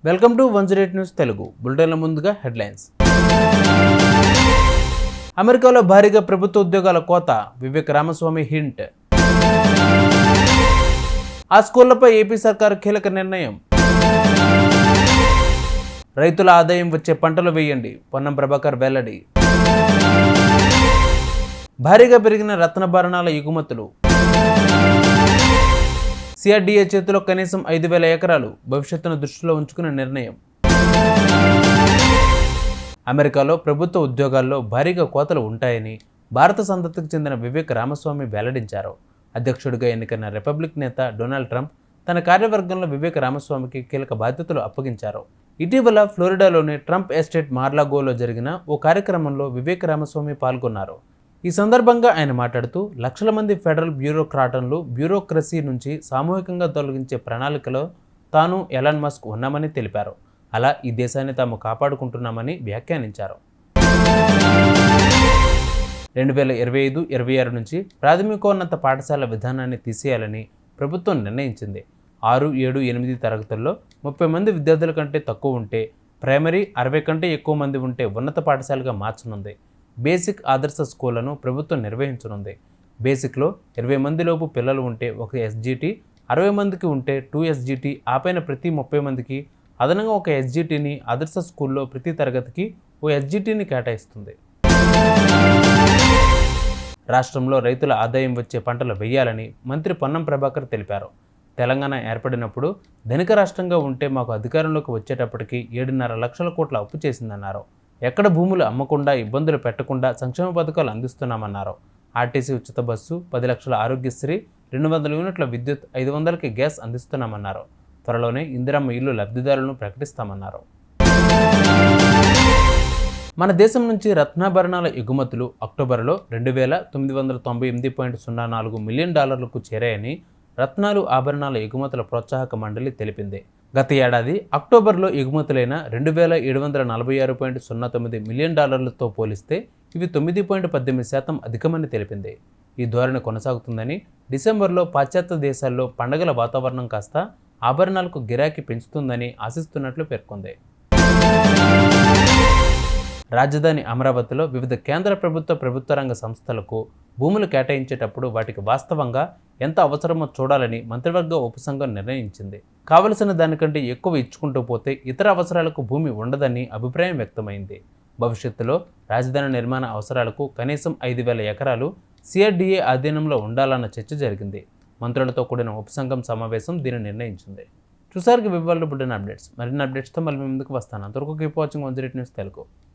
Welcome to 108 news Telugu బులెటిన్ల ముందుగా headlines. అమెరికాలో భారీగా ప్రభుత్వ ఉద్యోగాల కోత, వివేక్ రామస్వామి హింట్. ఆ స్కూళ్లపై ఏపీ సర్కారు కీలక నిర్ణయం. రైతుల ఆదాయం వచ్చే పంటలు వేయండి, పొన్నం ప్రభాకర్ వెల్లడి. భారీగా పెరిగిన రత్నభరణాల ఎగుమతులు. సిఆర్డీఏ చేతిలో కనీసం 5,000 ఎకరాలు, భవిష్యత్తును దృష్టిలో ఉంచుకున్న నిర్ణయం. అమెరికాలో ప్రభుత్వ ఉద్యోగాల్లో భారీగా కోతలు ఉంటాయని భారత సంతతికి చెందిన వివేక్ రామస్వామి వెల్లడించారు. అధ్యక్షుడిగా ఎన్నికైన రిపబ్లిక్ నేత డొనాల్డ్ ట్రంప్ తన కార్యవర్గంలో వివేక్ రామస్వామికి కీలక బాధ్యతలు అప్పగించారు. ఇటీవల ఫ్లోరిడాలోని ట్రంప్ ఎస్టేట్ మార్లాగోలో జరిగిన ఓ కార్యక్రమంలో వివేక్ రామస్వామి పాల్గొన్నారు. ఈ సందర్భంగా ఆయన మాట్లాడుతూ, లక్షల మంది ఫెడరల్ బ్యూరోక్రాటన్లు బ్యూరోక్రసీ నుంచి సామూహికంగా తొలగించే ప్రణాళికలో తాను ఎలాన్ మస్క్ ఉన్నామని తెలిపారు. అలా ఈ దేశాన్ని తాము కాపాడుకుంటున్నామని వ్యాఖ్యానించారు. 2025-26 నుంచి ప్రాథమికోన్నత పాఠశాల విధానాన్ని తీసేయాలని ప్రభుత్వం నిర్ణయించింది. 6, 7, 8 తరగతుల్లో 30 మంది విద్యార్థుల కంటే తక్కువ ఉంటే ప్రైమరీ, 60 కంటే ఎక్కువ మంది ఉంటే ఉన్నత పాఠశాలగా మార్చనుంది. బేసిక్ ఆదర్శ స్కూళ్లను ప్రభుత్వం నిర్వహించనుంది. బేసిక్లో 20 మందిలోపు పిల్లలు ఉంటే ఒక ఎస్జిటి, 60 మందికి ఉంటే 2 ఎస్జిటి, ఆపైన ప్రతి 30 మందికి అదనంగా ఒక ఎస్జిటిని ఆదర్శ స్కూల్లో ప్రతి తరగతికి ఓ ఎస్జిటిని కేటాయిస్తుంది. రాష్ట్రంలో రైతుల ఆదాయం వచ్చే పంటలు వేయాలని మంత్రి పొన్నం ప్రభాకర్ తెలిపారు. తెలంగాణ ఏర్పడినప్పుడు ధనిక రాష్ట్రంగా ఉంటే మాకు అధికారంలోకి వచ్చేటప్పటికి 7.5 లక్షల కోట్ల అప్పు చేసిందన్నారు. ఎక్కడ భూములు అమ్మకుండా, ఇబ్బందులు పెట్టకుండా సంక్షేమ పథకాలు అందిస్తున్నామన్నారు. ఆర్టీసీ ఉచిత బస్సు, 10 లక్షల ఆరోగ్యశ్రీ, 200 యూనిట్ల విద్యుత్, 500కి గ్యాస్ అందిస్తున్నామన్నారు. త్వరలోనే ఇందిరమ్మ ఇల్లు లబ్ధిదారులను ప్రకటిస్తామన్నారు. మన దేశం నుంచి రత్నాభరణాల ఎగుమతులు అక్టోబర్లో $2,998.04 మిలియన్ చేరాయని రత్నాలు ఆభరణాల ఎగుమతుల ప్రోత్సాహక మండలి తెలిపింది. గత ఏడాది అక్టోబర్లో ఎగుమతులైన $2,746.09 మిలియన్ పోలిస్తే ఇవి 9.18% అధికమని తెలిపింది. ఈ ధోరణి కొనసాగుతుందని, డిసెంబర్లో పాశ్చాత్య దేశాల్లో పండగల వాతావరణం కాస్త ఆభరణాలకు గిరాకీ పెంచుతుందని ఆశిస్తున్నట్లు పేర్కొంది. రాజధాని అమరావతిలో వివిధ కేంద్ర ప్రభుత్వ రంగ సంస్థలకు భూములు కేటాయించేటప్పుడు వాటికి వాస్తవంగా ఎంత అవసరమో చూడాలని మంత్రివర్గ ఉపసంఘం నిర్ణయించింది. కావలసిన దానికంటే ఎక్కువ ఇచ్చుకుంటూ పోతే ఇతర అవసరాలకు భూమి ఉండదని అభిప్రాయం వ్యక్తమైంది. భవిష్యత్తులో రాజధాని నిర్మాణ అవసరాలకు కనీసం 5,000 ఎకరాలు సిఆర్డీఏ ఆధీనంలో ఉండాలన్న చర్చ జరిగింది. మంత్రులతో కూడిన ఉపసంఘం సమావేశం దీన్ని నిర్ణయించింది. చూసారుగా వివరాలు బులెటిన్ అప్డేట్స్. మరిన్ని అప్డేట్స్తో మళ్ళీ ముందుకు వస్తాను. అంతవరకు కీప్ వాచింగ్ 108 న్యూస్ తెలుగు.